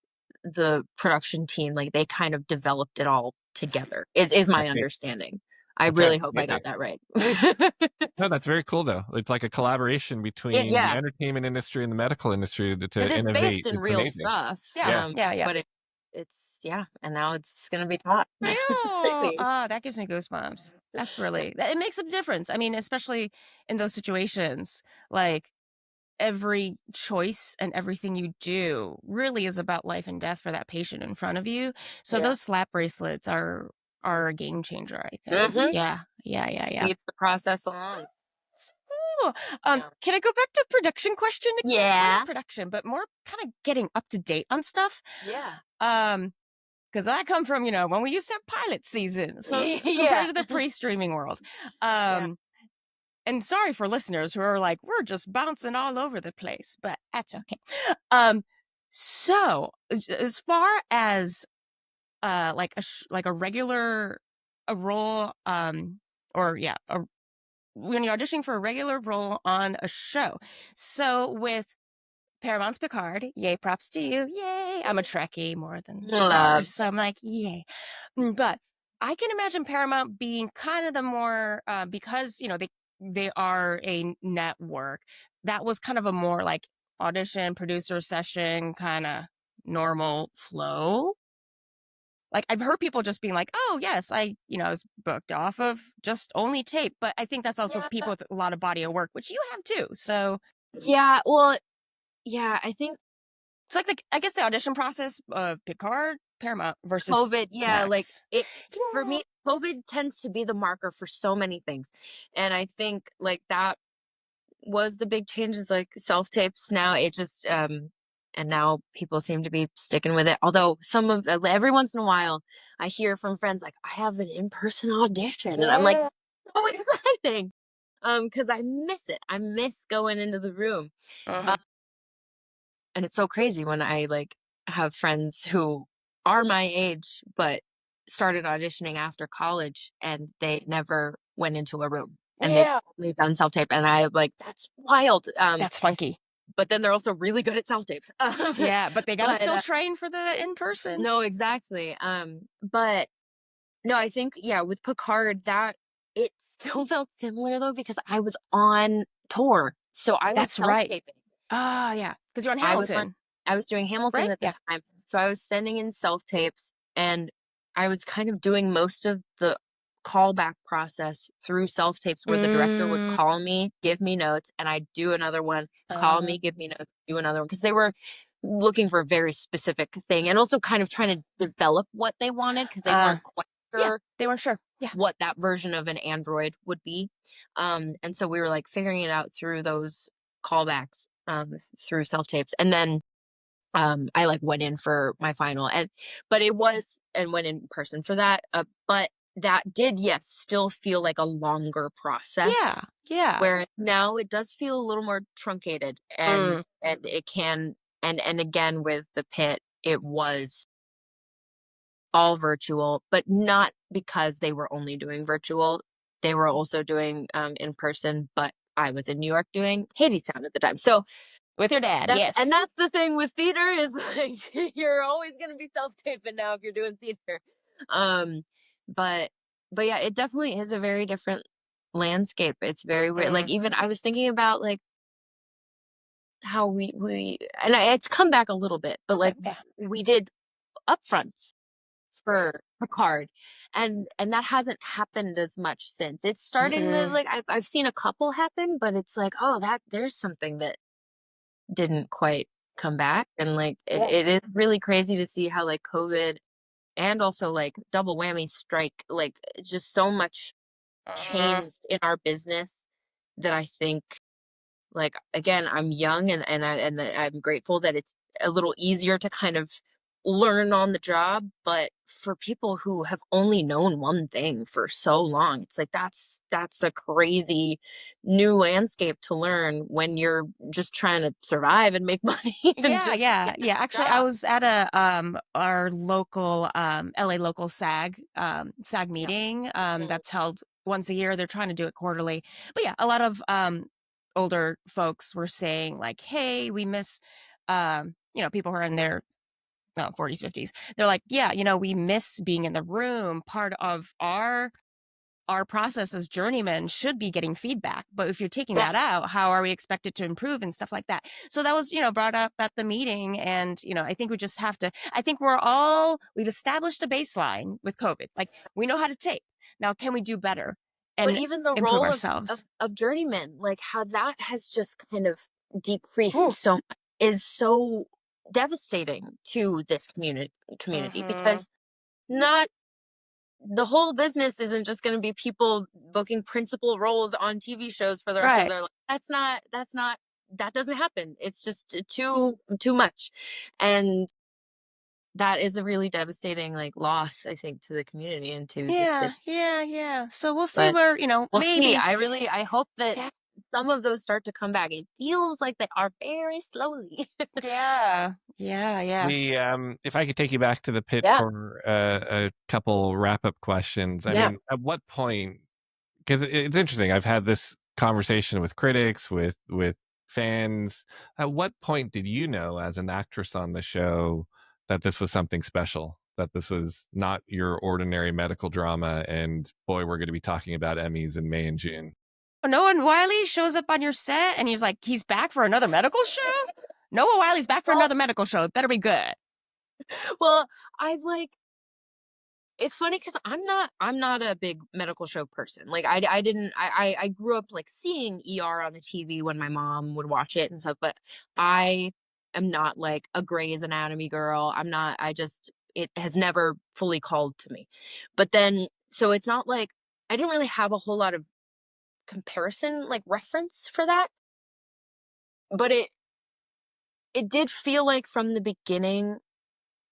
the production team, like they kind of developed it all together. Is my Okay. understanding. I Okay. really hope I got Amazing. that right. No, that's very cool though. It's like a collaboration between the Yeah, entertainment industry and the medical industry to because it's innovate. based in It's real amazing. stuff. Yeah, Yeah. yeah, yeah. But it's yeah, and now it's gonna be taught, I which is know. crazy. That gives me goosebumps. That's really it makes a difference. I mean, especially in those situations, like every choice and everything you do really is about life and death for that patient in front of you. So Yeah. those slap bracelets are a game changer, I think. Mm-hmm. Yeah, yeah, yeah, yeah. Speeds the process along. Cool. Yeah. Can I go back to production question? Well, Yeah. not production, but more kind of getting up to date on stuff. Yeah. Because I come from, when we used to have pilot season. So Yeah. compared to the pre-streaming world. Yeah. And sorry for listeners who are like, we're just bouncing all over the place, but that's okay. So as far as like like a regular a role, or yeah, when you're auditioning for a regular role on a show. So with Paramount's Picard, yay, props to you, yay. I'm a Trekkie more than Star Wars, so I'm like, yay. But I can imagine Paramount being kind of the more, because, they are a network, that was kind of a more like audition, producer session, kind of normal flow. Like I've heard people just being like, oh yes, I was booked off of just only tape. But I think that's also people with a lot of body of work, which you have too. So Yeah. Well, yeah, I think it's like I guess the audition process of Picard, Paramount versus COVID, yeah, like Max. it for me, COVID tends to be the marker for so many things. And I think like that was the big changes, like self tapes. Now it just and now people seem to be sticking with it. Although some of every once in a while I hear from friends like I have an in-person audition and I'm like so exciting. Because I miss it. I miss going into the room. Uh-huh. And it's so crazy when I like have friends who are my age but started auditioning after college and they never went into a room and they've done self tape and I'm like that's wild. That's funky. But then they're also really good at self tapes. Yeah, but they gotta But still train for the in person. no, exactly. But no, I think yeah, with Picard that it still felt similar though because I was on tour, so I was That's self right. taping. Ah, yeah, because you're on I was Hamilton, I was doing Hamilton right? at the Yeah. time. So I was sending in self tapes and I was kind of doing most of the callback process through self tapes where the director would Mm, call me, give me notes, and I'd do another one, call me, give me notes, do another one. Because they were looking for a very specific thing and also kind of trying to develop what they wanted because they weren't quite yeah, sure they weren't sure. Yeah. what that version of an android would be. And so we were like figuring it out through those callbacks, through self tapes. And then I like went in for my final but it was and went in person for that. But that did, yes, still feel like a longer process. Yeah. Yeah. Where now it does feel a little more truncated and it can and again with the Pit, it was all virtual, but not because they were only doing virtual. They were also doing in person, but I was in New York doing Hadestown at the time. So with your dad, yes. and that's the thing with theater is like you're always going to be self-taping now if you're doing theater. But yeah, it definitely is a very different landscape. It's very weird. Like even I was thinking about like how we and it's come back a little bit, but like we did upfronts for Picard and that hasn't happened as much since. It's starting to like I've seen a couple happen, but it's like, oh, that there's something that didn't quite come back. And like it is really crazy to see how like COVID and also like double whammy strike, like just so much changed in our business that I think like again I'm young and I'm grateful that it's a little easier to kind of learn on the job. But for people who have only known one thing for so long, it's like that's a crazy new landscape to learn when you're just trying to survive and make money and Yeah, just yeah, get yeah. a Actually, I job. was at a our local LA local SAG Yeah. meeting Mhm. that's held once a year. They're trying to do it quarterly. But yeah, a lot of older folks were saying like, "Hey, we miss people who are in their 40s, 50s." They're like, "Yeah, we miss being in the room. Part of our process as journeymen should be getting feedback. But if you're taking that Yes. out, how are we expected to improve and stuff like that?" So that was, brought up at the meeting. And, I think we just have to, I think we've established a baseline with COVID. Like we know how to tape. Now, can we do better But and even the improve role of, ourselves? journeyman, like how that has just kind of decreased Ooh. so much is so devastating to this community Mm-hmm. because not the whole business isn't just going to be people booking principal roles on TV shows for the rest of Right. their life. That doesn't happen. It's just too much. And that is a really devastating like loss, I think, to the community and to this Yeah, business. yeah, yeah. So we'll see But where, we'll see. maybe. I hope that Yeah, some of those start to come back. It feels like they are very slowly. yeah, yeah, yeah. The if I could take you back to the pit Yeah. for a couple wrap up questions. I Yeah. mean, at what point? Because it's interesting. I've had this conversation with critics, with fans. At what point did you know, as an actress on the show, that this was something special? That this was not your ordinary medical drama, and boy, we're going to be talking about Emmys in May and June. Noah Wiley shows up on your set and he's like, he's back for another medical show? Noah Wiley's back for Well, another medical show. It better be good. well, I've like it's funny because I'm not a big medical show person. Like I didn't I grew up like seeing ER on the TV when my mom would watch it and stuff, but I am not like a Grey's Anatomy girl. I'm not I just it has never fully called to me. But then so it's not like I didn't really have a whole lot of comparison like reference for that, but it did feel like from the beginning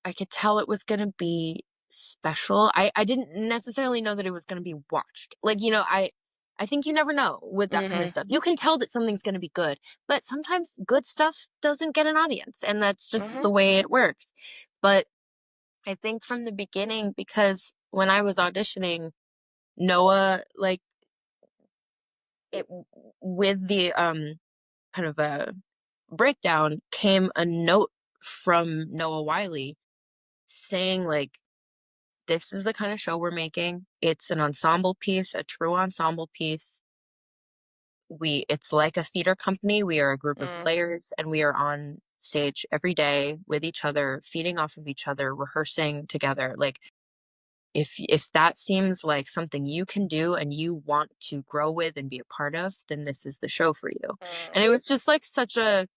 I could tell it was gonna be special. I didn't necessarily know that it was gonna be watched. Like, I think you never know with that kind of Mm-hmm. stuff. You can tell that something's gonna be good, but sometimes good stuff doesn't get an audience, and that's just Mm-hmm. the way it works. But I think from the beginning, because when I was auditioning, Noah, like it with the kind of a breakdown came a note from Noah Wiley saying like this is the kind of show we're making. It's an ensemble piece, a true ensemble piece. It's like a theater company. We are a group of Mm. players and we are on stage every day with each other, feeding off of each other, rehearsing together. Like if that seems like something you can do and you want to grow with and be a part of, then this is the show for you. Mm. And it was just like such a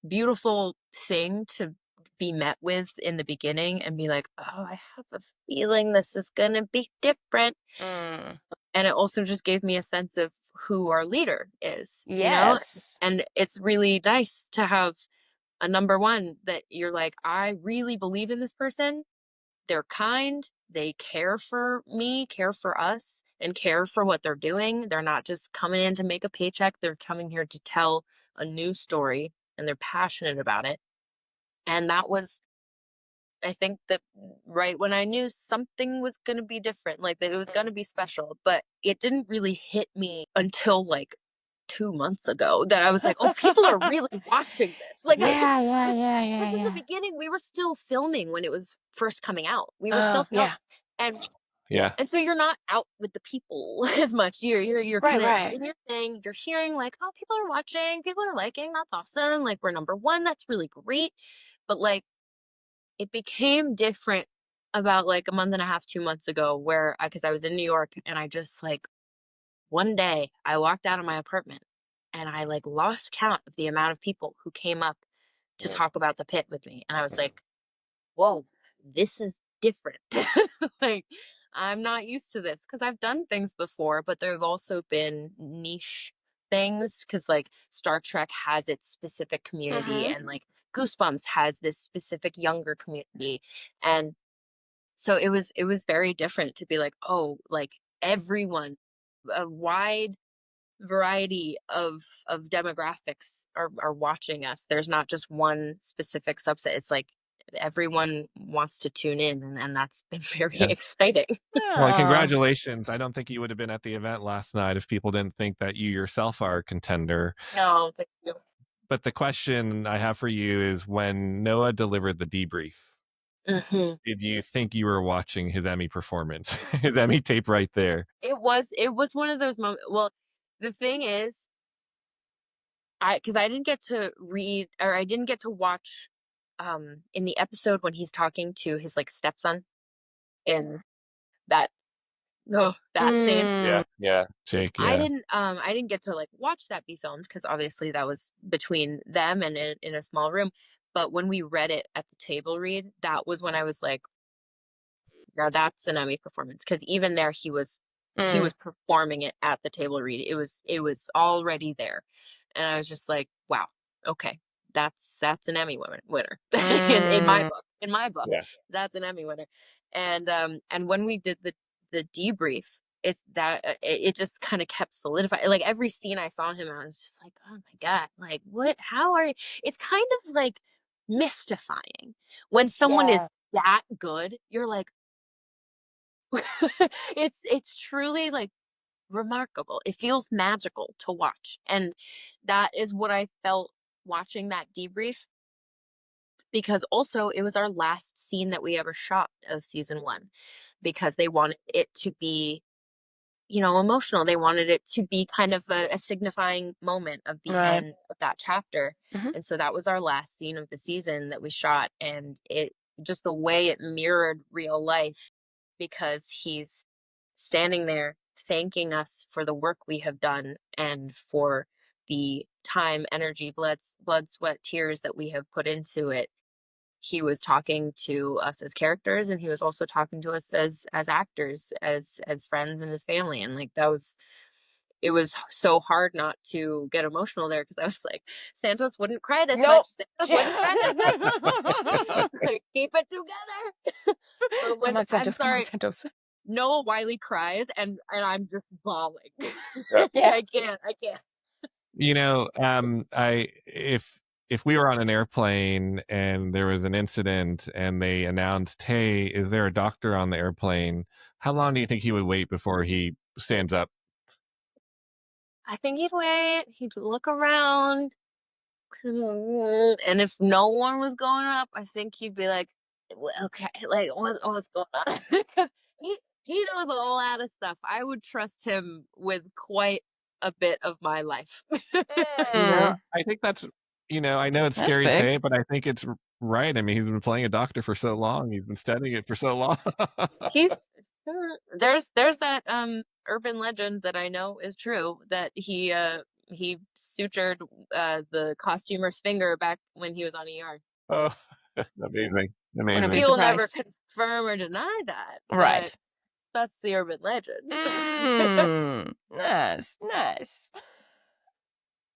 beautiful thing to be met with in the beginning and be like, oh, I have a feeling this is going to be different. Mm. And it also just gave me a sense of who our leader is. Yes. And it's really nice to have a number one that you're like, I really believe in this person. They're kind. They care for me, care for us, and care for what they're doing. They're not just coming in to make a paycheck. They're coming here to tell a new story and they're passionate about it. And that was, I think that right when I knew something was going to be different, like that it was going Mm. to be special, but it didn't really hit me until like 2 months ago that I was like, oh, people are really watching this. Like, Yeah, yeah, yeah, because yeah, in the yeah. beginning, we were still filming when it was first coming out. We were still Oh, filming. yeah. And Yeah, and so you're not out with the people as much. You're Right, kind of right. in your thing. You're hearing like, oh, people are watching, people are liking. That's awesome. Like we're number one. That's really great. But like it became different about like a month and a half, 2 months ago, where because I was in New York and I just like one day I walked out of my apartment and I like lost count of the amount of people who came up to Mm. talk about the pit with me. And I was like, whoa, this is different. Like, I'm not used to this because I've done things before, but there have also been niche things, because like Star Trek has its specific community, and like Goosebumps has this specific younger community. And so it was very different to be like, oh, like everyone, a wide variety of demographics are watching us. There's not just one specific subset. It's like everyone wants to tune in, and that's been very Yeah. exciting. Well, and congratulations. I don't think you would have been at the event last night if people didn't think that you yourself are a contender. No, thank you. But the question I have for you is, when Noah delivered the debrief, did you think you were watching his Emmy performance, his Emmy tape right there? It was one of those moments. Well, the thing is, because I didn't get to read, or I didn't get to watch in the episode when he's talking to his like stepson in that scene. Yeah, Jake. Yeah. I didn't get to like watch that be filmed, because obviously that was between them and in a small room. But when we read it at the table read, that was when I was like, now that's an Emmy performance. Because even there, he was performing it at the table read. It was already there, and I was just like, wow, okay, that's an Emmy winner in my book. In my book, that's an Emmy winner. And when we did the debrief, it's that it just kind of kept solidifying. Like every scene I saw him, I was just like, oh my god, like what? How are you? It's kind of like mystifying when someone is that good. You're like, it's truly like remarkable. It feels magical to watch, and that is what I felt watching that debrief. Because also it was our last scene that we ever shot of season 1, because they wanted it to be, emotional. They wanted it to be kind of a signifying moment of the end of that chapter. And so that was our last scene of the season that we shot, and it just the way it mirrored real life, because he's standing there thanking us for the work we have done and for the time, energy, blood, sweat, tears that we have put into it. He was talking to us as characters, and he was also talking to us as actors, as friends and his family. And like it was so hard not to get emotional there, because I was like, Santos wouldn't cry this much. Santos wouldn't cry this much. Keep it together. Come on, Santos. I'm sorry, come on, Santos. Noah Wyle cries, and I'm just bawling. Yeah. I can't. If we were on an airplane and there was an incident and they announced, hey, is there a doctor on the airplane? How long do you think he would wait before he stands up? I think he'd wait. He'd look around. And if no one was going up, I think he'd be like, okay, like what's going on? Because he knows a lot of stuff. I would trust him with quite a bit of my life. I think that's, I know it's scary to say, but I think it's right. I mean, he's been playing a doctor for so long. He's been studying it for so long. There's that urban legend that I know is true, that he sutured the costumer's finger back when he was on ER. Oh, amazing. He'll never confirm or deny that. Right. That's the urban legend. Nice.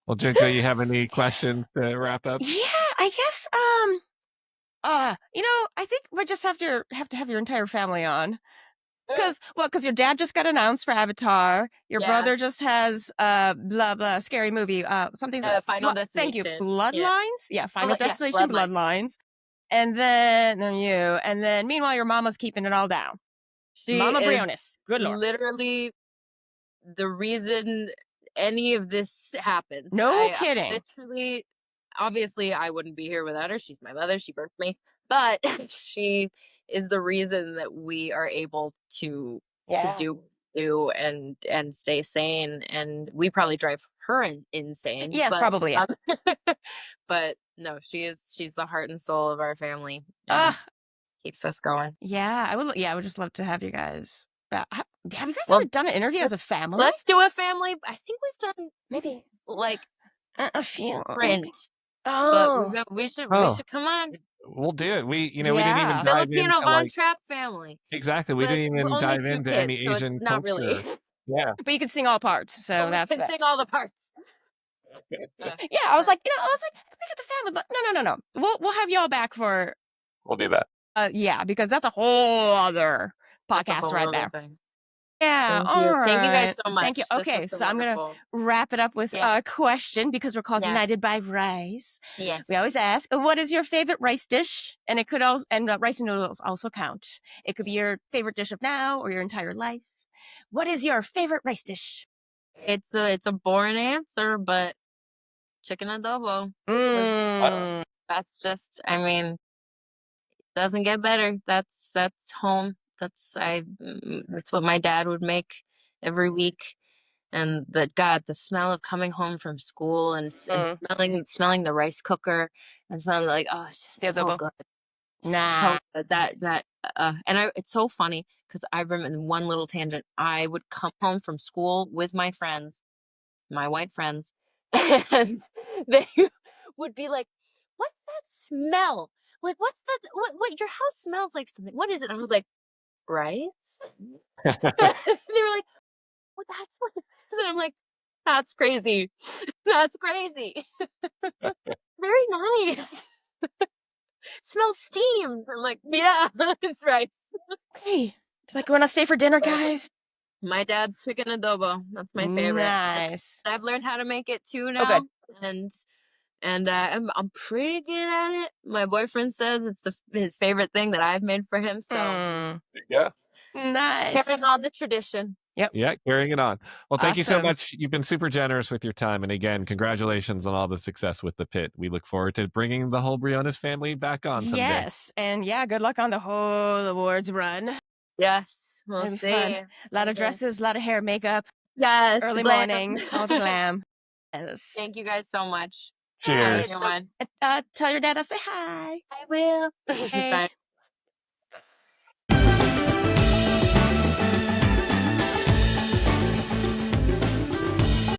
Well, Junko, you have any questions to wrap up? Yeah, I guess. I think we just have to have your entire family on, because your dad just got announced for Avatar. Your brother just has blah blah scary movie. Something. Final Destination. Thank you. Bloodlines. Yeah, Final Destination. Bloodlines. And then you. And then meanwhile, your mama's keeping it all down. Mama Briones. Good Lord. Literally the reason any of this happens. No kidding. Literally, obviously, I wouldn't be here without her. She's my mother. She birthed me. But she is the reason that we are able to do and stay sane. And we probably drive her insane. Yeah, probably. Yeah. But no, she's the heart and soul of our family. Keeps us going. Yeah, I would just love to have you guys. Have you guys ever done an interview as a family? Let's do a family. I think we've done maybe like a few print. Oh, but we should come on. We'll do it. We didn't even dive Filipino into Von Trapp family. Exactly. We didn't even dive into any Asian not culture. really. Yeah. But you can sing all parts, so that's sing all the parts. Yeah, I was like, pick up the family, but no. We'll have y'all back for We'll do that. yeah, because that's a whole other That's a podcast whole right other there. thing. Yeah, Thank all you. right. Thank you guys so Thank you. much. This Okay, was so so I'm gonna wonderful. wrap it up with Yeah. a question because we're called Yeah. United by Rice. Yes. We always ask, what is your favorite rice dish? And it could also, and rice and noodles also count. It could be your favorite dish of now or your entire life. What is your favorite rice dish? It's a boring answer, but chicken adobo. Mm. That's just, I mean, doesn't get better. That's home. That's what my dad would make every week. And the smell of coming home from school and smelling the rice cooker and smelling like, oh, it's just The so adobo. good. Nah. So good. It's so funny because I remember one little tangent. I would come home from school with my friends, my white friends, and they would be like, "What's that smell? Like, what's that? What? Your house smells like something. What is it?" And I was like, "Rice." They were like, "Well, that's what it is." And I'm like, "That's crazy. That's crazy. Very nice. Smells steamed." I'm like, "Yeah, it's rice." Okay. It's like, want to stay for dinner, guys? My dad's chicken adobo. That's my favorite. Nice. I've learned how to make it too now. Oh, good. And I'm pretty good at it. My boyfriend says it's his favorite thing that I've made for him. So Yeah. Nice. carrying on the tradition. Yep. Yeah, carrying it on. Well, thank you so Awesome. much. You've been super generous with your time. And again, congratulations on all the success with the Pit. We look forward to bringing the whole Briones family back on someday. Yes. And yeah, good luck on the whole awards run. Yes. We'll It'll be see. fun. A lot of dresses, a lot of hair, makeup, Yes. early glam. mornings, all the glam. Yes. Thank you guys so much. Cheers. Have a good one. Tell your dad I say hi. I will. Okay. Bye.